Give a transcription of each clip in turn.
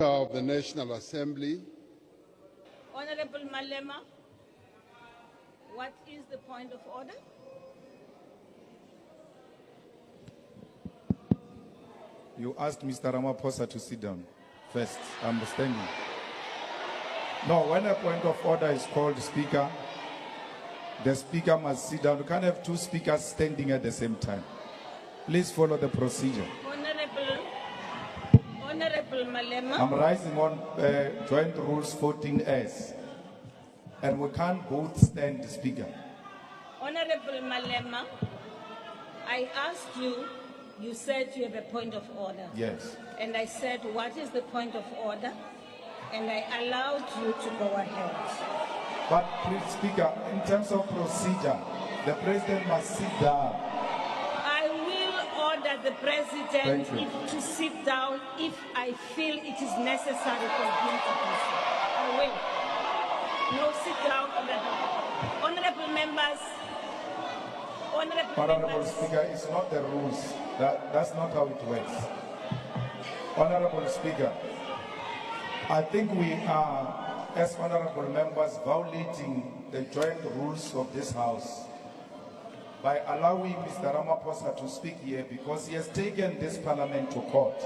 of the National Assembly. Honorable Malema, what is the point of order? You asked Mr. Ramaphosa to sit down first. I'm standing. No, when a point of order is called, Speaker, the Speaker must sit down. You can't have two speakers standing at the same time. Please follow the procedure. Honorable Malema. I'm rising on Joint Rules 14S. And we can't both stand, Speaker. Honorable Malema, I asked you, you said you have a point of order. Yes. And I said, what is the point of order? And I allowed you to go ahead. But please, Speaker, in terms of procedure, the President must sit down. I will order the President to sit down if I feel it is necessary for him to do so. I will. No, sit down, honorable members. Honorable Speaker, it's not the rules. That's not how it works. Honorable Speaker, I think we are, as honorable members, violating the joint rules of this House by allowing Mr. Ramaphosa to speak here, because he has taken this parliament to court.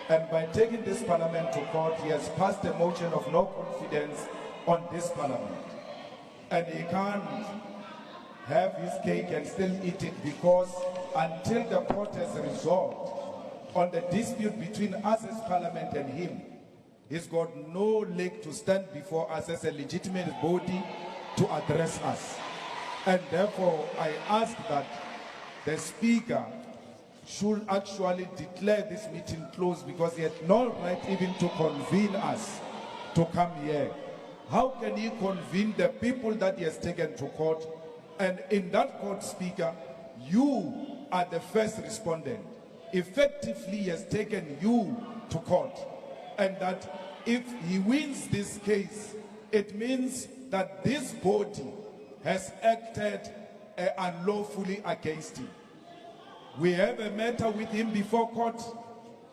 And by taking this parliament to court, he has passed a motion of no confidence on this parliament. And he can't have his cake and still eat it, because until the court has resolved on the dispute between us as parliament and him, he's got no leg to stand before us as a legitimate body to address us. And therefore, I ask that the Speaker should actually declare this meeting closed, because he had no right even to convene us to come here. How can he convene the people that he has taken to court? And in that court, Speaker, you are the first respondent. Effectively, he has taken you to court. And that if he wins this case, it means that this body has acted unlawfully against him. We have a matter with him before court,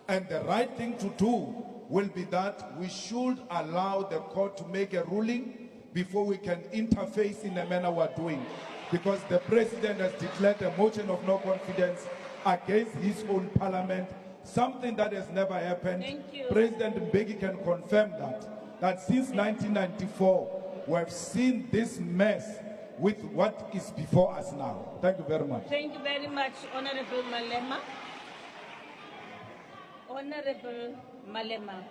and the right thing to do will be that we should allow the court to make a ruling before we can interface in the manner we're doing. Because the President has declared a motion of no confidence against his own parliament, something that has never happened. Thank you. President Mbeki can confirm that since 1994, we have seen this mess with what is before us now. Thank you very much. Thank you very much, Honorable Malema. Honorable Malema,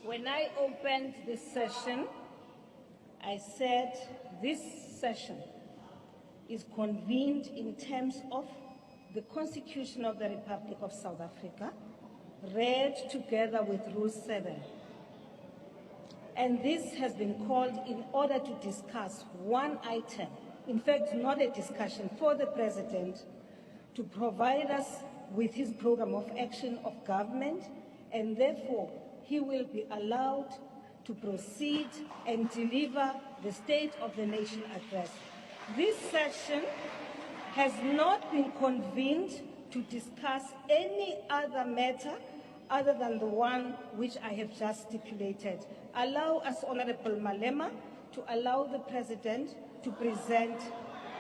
when I opened this session, I said this session is convened in terms of the Constitution of the Republic of South Africa, read together with Rule 7. And this has been called in order to discuss one item, in fact, not a discussion, for the President to provide us with his program of action of government, and therefore he will be allowed to proceed and deliver the State of the Nation address. This session has not been convened to discuss any other matter other than the one which I have just stipulated. Allow us, Honorable Malema, to allow the President to present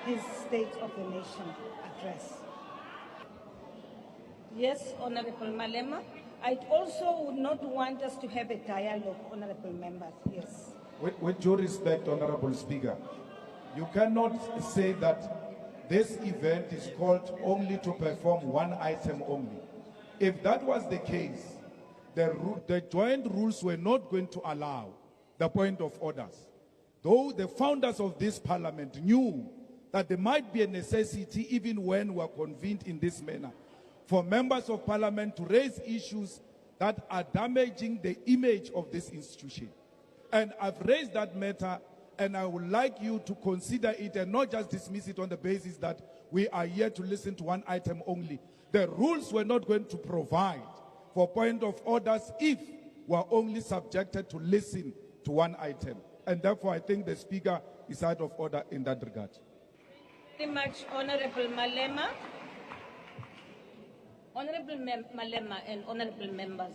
his State of the Nation address. Yes, Honorable Malema. I also would not want us to have a dialogue, Honorable members. Yes. With due respect, Honorable Speaker, you cannot say that this event is called only to perform one item only. If that was the case, the joint rules were not going to allow the point of orders. Though the founders of this parliament knew that there might be a necessity, even when we are convened in this manner, for members of parliament to raise issues that are damaging the image of this institution. And I've raised that matter, and I would like you to consider it and not just dismiss it on the basis that we are here to listen to one item only. The rules were not going to provide for point of orders if we are only subjected to listen to one item. And therefore, I think the Speaker is out of order in that regard. Thank you very much, Honorable Malema. Honorable Malema and honorable members,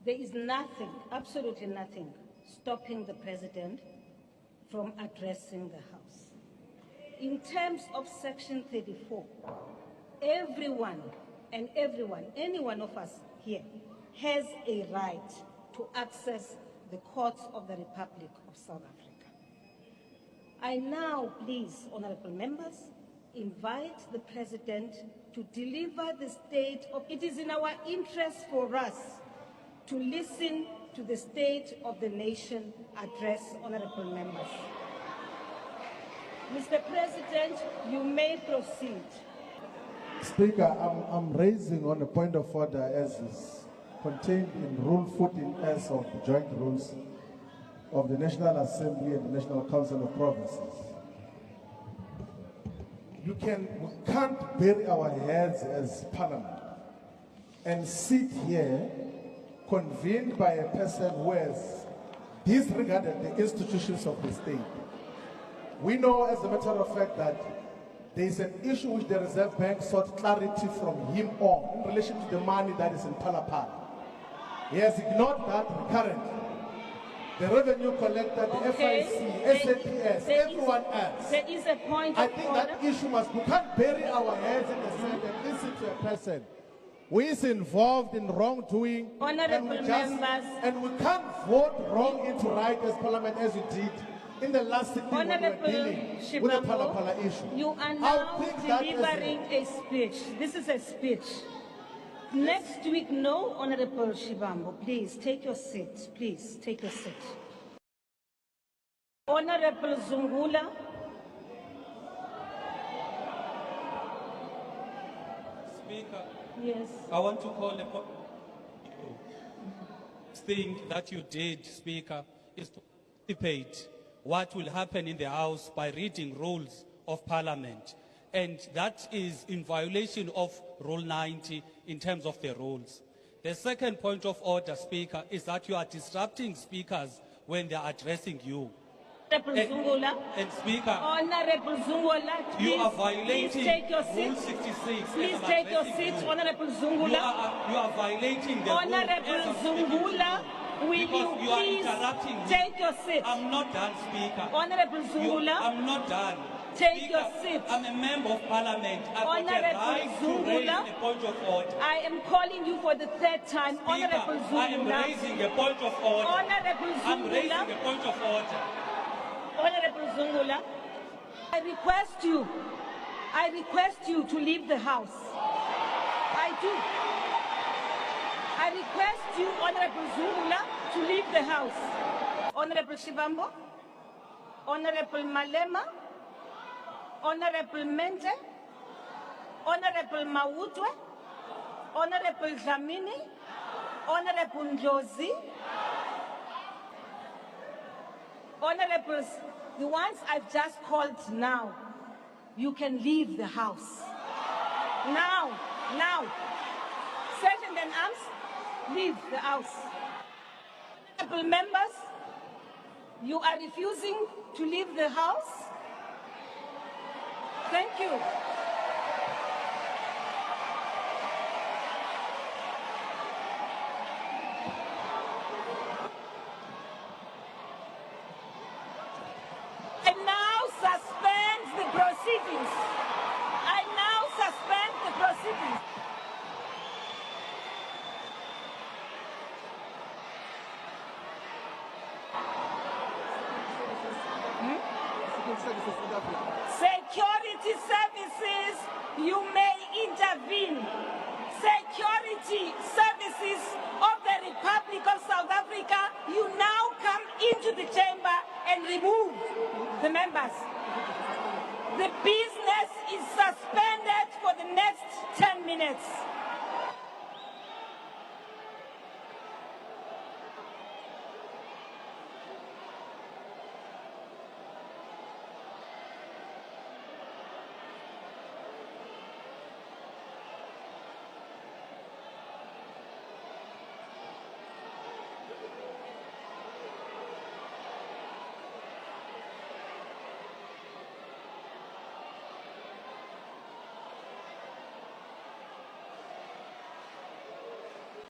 there is nothing, absolutely nothing, stopping the president from addressing the House. In terms of Section 34, everyone, any one of us here has a right to access the courts of the Republic of South Africa. I now, please, honorable members, invite the president to deliver the state of, it is in our interest for us to listen to the State of the Nation address, honorable members. Mr. President, you may proceed. Speaker, I'm raising on a point of order as is contained in Rule 14S of the Joint Rules of the National Assembly and the National Council of Provinces. We can't bury our heads as Parliament and sit here convened by a person who has disregarded the institutions of the state. We know, as a matter of fact, that there is an issue which the Reserve Bank sought clarity from him on in relation to the money that is in Palapala. He has ignored that recurrently. The revenue collector, the FIC, SAPS, everyone else. There is a point I of think order. that issue we can't bury our heads in the sand and listen to a person who is involved in wrongdoing. Honorable members. And we can't vote wrong into right as Parliament as you did in the last sitting when we were dealing with the Palapala issue. You are now delivering a speech. This is a speech. Next week, no, Honorable Shivambo, please take your seat. Please take your seat. Honorable Zungula. Speaker. Yes. I want to call a thing that you did, Speaker, is to anticipate what will happen in the House by reading rules of Parliament. And that is in violation of Rule 90 in terms of the rules. The second point of order, Speaker, is that you are disrupting speakers when they are addressing you. And Speaker, Honorable Zungula, please, you are violating please take your seat. Rule 66. Please take your seat, Honorable Zungula. You are violating the Honorable Zungula, will you please take your seat? I'm not done, Speaker. Honorable Zungula, I'm not done. Take Speaker, your seat. I'm a member of Parliament. I've got a right to raise a point of order. I am calling you for the third time. Speaker, Honorable Zungula. I am raising a point of order. Honorable Zungula. I'm raising a point of order. Honorable Zungula, I request you to leave the House. I do. I request you, Honorable Zungula, to leave the House. Honorable Shivambo, Honorable Malema, Honorable Mente, Honorable Mawutwe, Honorable Dlamini, Honorable Ndlozi, Honorables, the ones I've just called now, you can leave the House. Now. Sergeant and arms, leave the House. Honorable members, you are refusing to leave the House? Thank you. I now suspend the proceedings. Security services, you may intervene.